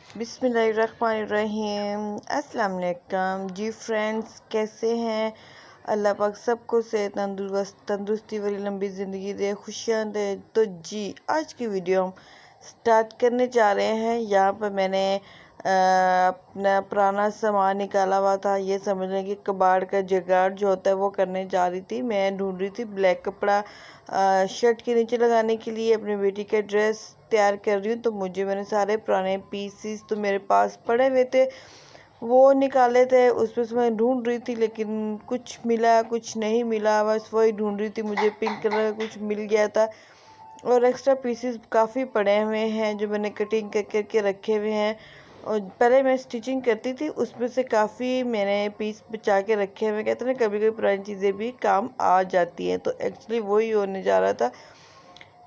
बिस्मिल्लाहिर्रहमानिर्रहीम। अस्सलाम वालेकुम जी फ्रेंड्स, कैसे हैं? अल्लाह पाक सबको सेहत तंदुरुस्ती वाली लंबी ज़िंदगी दे, खुशियाँ दे। तो जी आज की वीडियो हम स्टार्ट करने जा रहे हैं। यहाँ पर मैंने अपना पुराना सामान निकाला हुआ था। ये समझ लें कि कबाड़ का जुगाड़ जो होता है वो करने जा रही थी। मैं ढूंढ रही थी ब्लैक कपड़ा शर्ट के नीचे लगाने के लिए, अपनी बेटी का ड्रेस तैयार कर रही हूँ। तो मैंने सारे पुराने पीसीस तो मेरे पास पड़े हुए थे, वो निकाले थे। उसमें से मैं ढूंढ रही थी, लेकिन कुछ मिला कुछ नहीं मिला। बस वही ढूंढ रही थी, मुझे पिंक कलर का कुछ मिल गया था। और एक्स्ट्रा पीसेस काफ़ी पड़े हुए हैं जो मैंने कटिंग कर करके रखे हुए हैं। और पहले मैं स्टिचिंग करती थी, उसमें से काफ़ी मैंने पीस बचा के रखे हुए। कहते हैं कभी कभी पुरानी चीज़ें भी काम आ जाती हैं, तो एक्चुअली वही होने जा रहा था।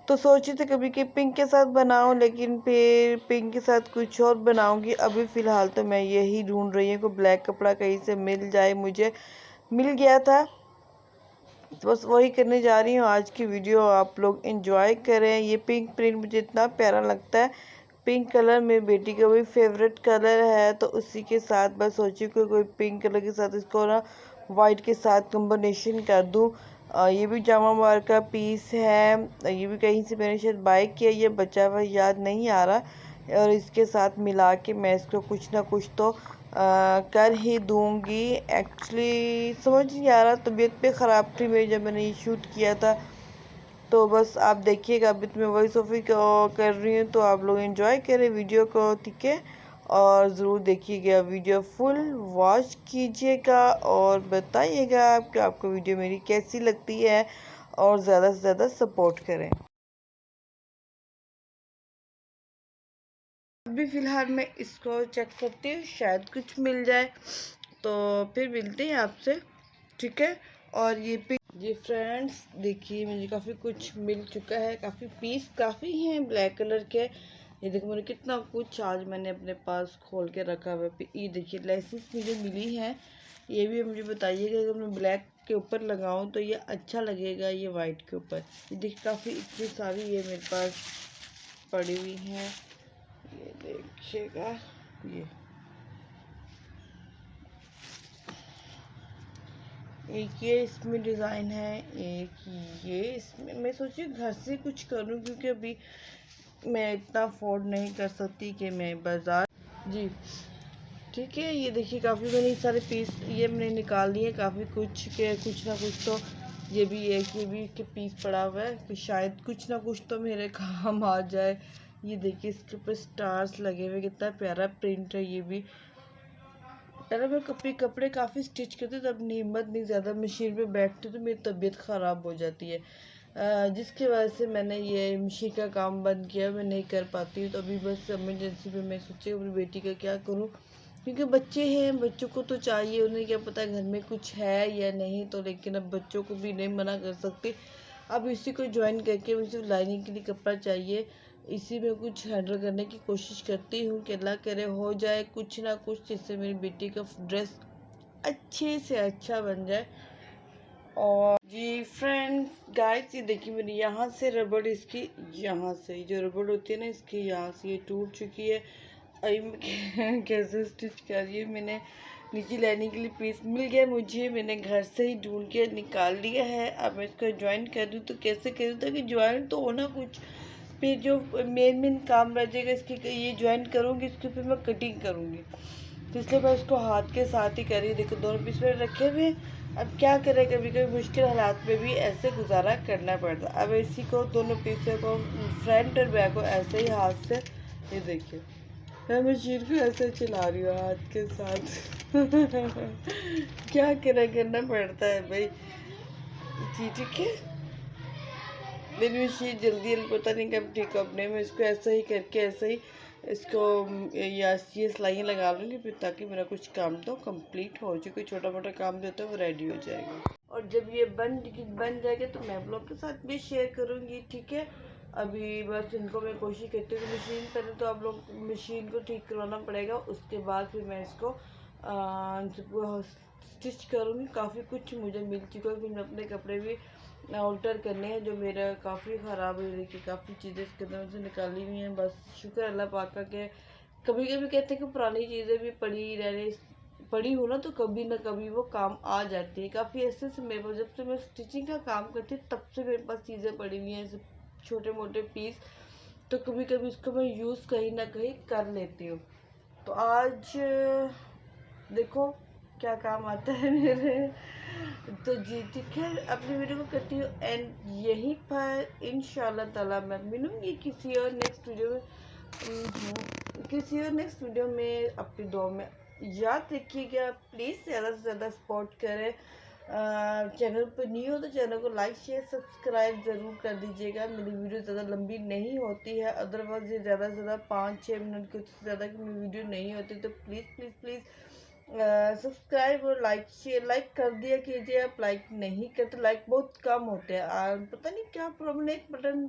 तो सोची थी कभी कि पिंक के साथ बनाऊं, लेकिन फिर पिंक के साथ कुछ और बनाऊंगी। अभी फ़िलहाल तो मैं यही ढूंढ रही हूँ कि ब्लैक कपड़ा कहीं से मिल जाए। मुझे मिल गया था, तो बस वही करने जा रही हूँ। आज की वीडियो आप लोग एंजॉय करें। ये पिंक प्रिंट मुझे इतना प्यारा लगता है। पिंक कलर मेरी बेटी का भी फेवरेट कलर है, तो उसी के साथ बस सोची कि कोई पिंक कलर के साथ इसको ना वाइट के साथ कॉम्बिनेशन कर दूँ। ये भी जामा मार का पीस है, ये भी कहीं से मैंने शायद बाय किया, ये बचा हुआ याद नहीं आ रहा। और इसके साथ मिला के मैं इसको कुछ ना कुछ तो कर ही दूंगी। एक्चुअली समझ नहीं आ रहा, तबीयत पे ख़राब थी मेरी जब मैंने ये शूट किया था। तो बस आप देखिएगा, अभी तो मैं वॉइस ओवर कर रही हूँ, तो आप लोग एंजॉय करें वीडियो को, ठीक है। और ज़रूर देखिएगा, वीडियो फुल वॉच कीजिएगा और बताइएगा कि आपको वीडियो मेरी कैसी लगती है, और ज़्यादा से ज़्यादा सपोर्ट करें। अभी फ़िलहाल मैं इसको चेक करती हूँ, शायद कुछ मिल जाए, तो फिर मिलते हैं आपसे, ठीक है। और ये फ्रेंड्स देखिए, मुझे काफ़ी कुछ मिल चुका है। काफ़ी पीस काफ़ी हैं ब्लैक कलर के। ये देखो मैंने कितना कुछ आज मैंने अपने पास खोल के रखा हुआ है। ये देखिए लेसिस मुझे मिली हैं। ये भी मुझे बताइएगा, अगर मैं ब्लैक के ऊपर लगाऊं तो ये अच्छा लगेगा, ये वाइट के ऊपर। ये देखिए काफ़ी इतनी सारी ये मेरे पास पड़ी हुई हैं। ये देखिएगा, ये एक ये इसमें डिज़ाइन है, एक ये इसमें। मैं सोची घर से कुछ करूं, क्योंकि अभी मैं इतना अफोर्ड नहीं कर सकती कि मैं बाज़ार। जी ठीक है। ये देखिए काफ़ी मैंने सारे पीस ये मैंने निकाल लिए, काफ़ी कुछ के कुछ ना कुछ तो ये भी एक ये भी के पीस पड़ा हुआ है कि शायद कुछ ना कुछ तो मेरे काम आ जाए। ये देखिए इसके ऊपर स्टार्स लगे हुए, कितना प्यारा प्रिंट है। ये भी पहले मैं कपड़े काफ़ी स्टिच करती, तब हिम्मत नहीं, ज़्यादा मशीन पे बैठती तो मेरी तबीयत ख़राब हो जाती है, जिसकी वजह से मैंने ये मशीन का काम बंद किया। मैं नहीं कर पाती हूँ, तो अभी बस इमरजेंसी में मैं सोची अपनी बेटी का क्या करूँ, क्योंकि बच्चे हैं, बच्चों को तो चाहिए, उन्हें क्या पता घर में कुछ है या नहीं। तो लेकिन अब बच्चों को भी नहीं मना कर सकती। अब इसी को ज्वाइन करके मुझे सिर्फ लाइनिंग के लिए कपड़ा चाहिए, इसी में कुछ हैंडल करने की कोशिश करती हूँ कि अल्लाह करे हो जाए कुछ ना कुछ, जिससे मेरी बेटी का ड्रेस अच्छे से अच्छा बन जाए। और जी फ्रेंड्स गाइस, ये देखिए मेरी यहाँ से रबड़, इसकी यहाँ से जो रबड़ होती है ना, इसकी यहाँ से ये टूट चुकी है। अभी मैं कैसे स्टिच कर रही हूँ। मैंने नीचे लाइनिंग के लिए पीस मिल गया मुझे, मैंने घर से ही ढूंढ के निकाल लिया है। अब मैं इसको ज्वाइन कर दूँ तो कैसे करूँ, ताकि ज्वाइन तो होना कुछ, फिर जो मेन काम रह जाएगा इसकी, ये ज्वाइन करूँगी, इसके ऊपर मैं कटिंग करूँगी, तो इसलिए मैं उसको हाथ के साथ ही कर रही। देखो दोनों पीस में रखे हुए। अब क्या करें, कभी कभी मुश्किल हालात में भी ऐसे गुजारा करना पड़ता। अब इसी को दोनों पीसों को फ्रंट और बैक को ऐसे ही हाथ से, ये देखिए मैं मशीन को ऐसे चला रही हूँ हाथ के साथ क्या करना पड़ता है भाई जी, ठीक है। मेरी मशीन जल्दी पता नहीं कब ठीक अपने में, इसको ऐसे ही करके ऐसे ही इसको ये सिलाइयाँ लगा लूँगी, फिर ताकि मेरा कुछ काम तो कंप्लीट हो जाए। कोई छोटा मोटा काम जो होता है वो रेडी हो जाएगा। और जब ये बन जाएगा तो मैं आप लोग के साथ भी शेयर करूँगी, ठीक है। अभी बस इनको मैं कोशिश करती हूँ कि मशीन, पहले तो आप लोग मशीन को ठीक करवाना पड़ेगा, उसके बाद फिर मैं इसको स्टिच करूँगी। काफ़ी कुछ मुझे मिल चुका है, फिर मैं अपने कपड़े भी ऑल्टर करने हैं जो मेरा काफ़ी ख़राब है। देखिए काफ़ी चीज़ें इसके अंदर से निकाली हुई हैं। बस शुक्र अल्लाह पाक का के कभी कभी कहते हैं कि पुरानी चीज़ें भी पड़ी हो ना तो कभी ना कभी वो काम आ जाती है। काफ़ी ऐसे से मेरे पास, जब से मैं स्टिचिंग का काम करती हूँ तब से मेरे पास चीज़ें पड़ी हुई हैं, ऐसे छोटे मोटे पीस, तो कभी कभी उसको मैं यूज़ कहीं ना कहीं कर लेती हूँ। तो आज देखो क्या काम आता है मेरे। तो जी ठीक है, अपनी वीडियो को करती हूँ एंड यहीं पर इंशाल्लाह ताला मैं मिलूंगी किसी और नेक्स्ट वीडियो में। किसी और नेक्स्ट वीडियो में अपनी दुआ में याद रखिएगा। प्लीज़ ज़्यादा से ज़्यादा सपोर्ट करें। चैनल पर न्यू हो तो चैनल को लाइक शेयर सब्सक्राइब ज़रूर कर दीजिएगा। मेरी वीडियो ज़्यादा लंबी नहीं होती है, अदरवाइज ये ज़्यादा से ज़्यादा 5-6 मिनट की, उससे ज़्यादा की मेरी वीडियो नहीं होती। तो प्लीज़ प्लीज़ प्लीज़ सब्सक्राइब और लाइक शेयर, लाइक कर दिया कीजिए। आप लाइक नहीं करते, लाइक बहुत कम होते हैं, पता नहीं क्या प्रॉब्लम है, एक बटन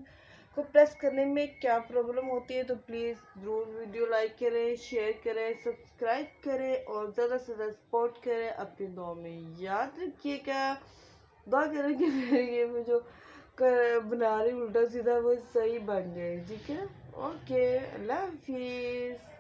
को प्रेस करने में क्या प्रॉब्लम होती है। तो प्लीज़ ज़रूर वीडियो लाइक करें, शेयर करें, सब्सक्राइब करें और ज़्यादा से ज़्यादा सपोर्ट करें। अपनी दुआ में याद रखिएगा, दुआ करें कि मेरे ये मैं जो बना रही उल्टा सीधा वो सही बन जाए। ठीक है, ओके, अल्लाह हाफिज़।